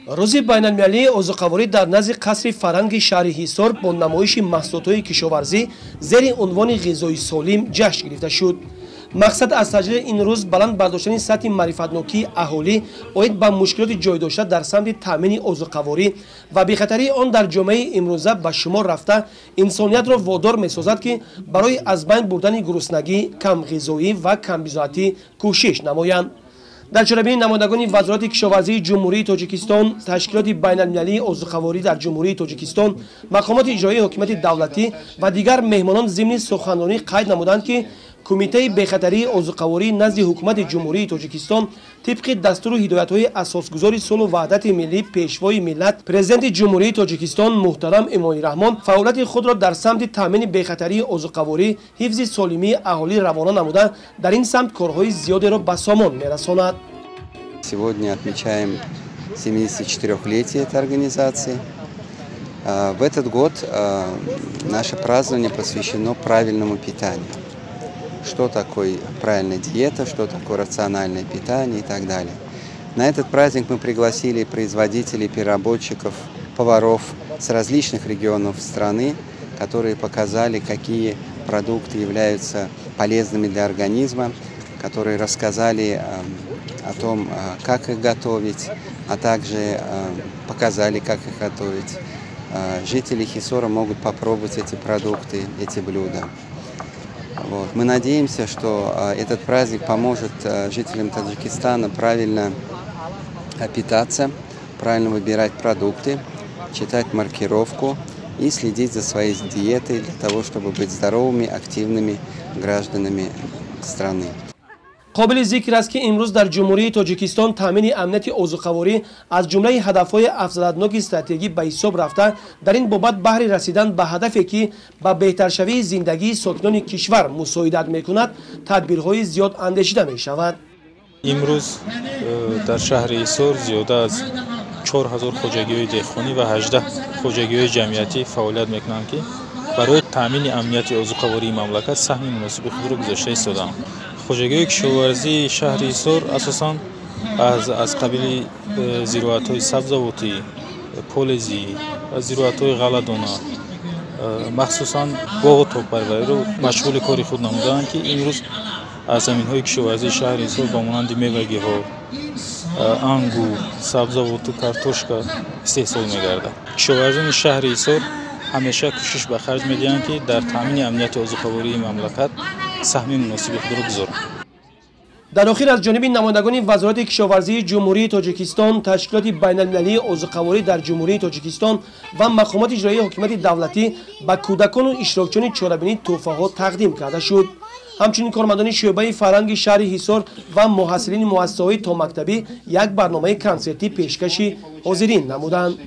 روزی بین‌المللی عضوخواری در نزد قصر فرنگ شهر حصار با نمایش محصولات کشاورزی زیر عنوان غذای سالم جشن گرفته شد. مقصد از تجلیل این روز بلند برداشتن سطح معرفت‌نوکی اهالی اوید با مشکلات جای داشته در سمت تامین عضوخواری و بی‌خطری آن در جامعه امروزه به شمار رفته انسانیت را وادار می‌سازد که برای از بین بردن گرسنگی، کم غذایی و کم بضاعتی کوشش نمایند. در چرابین نمایندگان وزارت کشاورزی جمهوری تاجیکستان، تشکیلات بین‌المللی عضوخواری در جمهوری تاجیکستان، مقامات اجرایی حکومت دولتی و دیگر مهمانان ضمن سخنرانی قید نمودند که کمیته بخطری عضوخواری نزد حکومت جمهوری تاجیکستان طبق دستور و هدایت‌های اساسگذار صلح و وحدت ملی پیشوای ملت پرزیدنت جمهوری تاجیکستان محترم امامی رحمان فعالیت خود را در سمت تامین بخطری عضوخواری، حفظ سالمی اهالی روانه نموده در این سمت کارهای زیادی را به سامان می‌رساند. Сегодня отмечаем 74-летие этой организации. В этот год наше празднование посвящено правильному питанию. Что такое правильная диета, что такое рациональное питание и так далее. На этот праздник мы пригласили производителей, переработчиков, поваров с различных регионов страны, которые показали, какие продукты являются полезными для организма, которые рассказали о том, как их готовить, а также показали, как их готовить. Жители Хисора могут попробовать эти продукты, эти блюда. Вот. Мы надеемся, что этот праздник поможет жителям Таджикистана правильно питаться, правильно выбирать продукты, читать маркировку и следить за своей диетой для того, чтобы быть здоровыми, активными гражданами страны. قابل ذکر است که امروز در جمهوری تاجیکستان تامین امنیت عضوخواری از جمله هدف‌های افزایش‌ناک استراتژی به حساب رفته. در این بابت بهر رسیدن به هدفی که به بهترشوی زندگی ساکنان کشور مساعدت می‌کند تدبیرهای زیاد اندیشیده می‌شود. امروز در شهر حصار زیاده از 4000 خوجگی‌های دهقانی و 18 خوجگی‌های جمعیتی فعالیت می‌کنند که برای تامین امنیت عضوخواری مملکت سهم مناسب خود را گذاشته ایستادند. خوجگی‌های کشاورزی شهر حصار اساساً از قبیل زراعت‌های سبزیجاتی، پولزی و زراعت‌های غله‌دانه مخصوصاً باغ و تاک‌پروری رو مشغول کاری خود نمودند که امروز از زمین‌های کشاورزی شهر حصار با مانند میوه‌گی‌ها، انگور، سبزیجات و کارتوشکا استحصال می‌گردد. کشاورزان شهر حصار همیشه کوشش به خرج می‌دهند که در تامین امنیت عضوخواری مملکت سهم مناسب خود را گذارند. در آخر از جانب نمایندگان وزارت کشاورزی جمهوری تاجیکستان، تشکیلات بین‌المللی عضوخواری در جمهوری تاجیکستان و مقامات اجرایی حکومت دولتی به کودکان و اشتراکچیان چهاربینی تحفه‌ها تقدیم کرده شد. همچنین کارمندان شعبه فرهنگ شهر حصار و محصلین مؤسسه‌های تا مکتبی یک برنامه کنسرتی پیشکش حاضرین نمودند.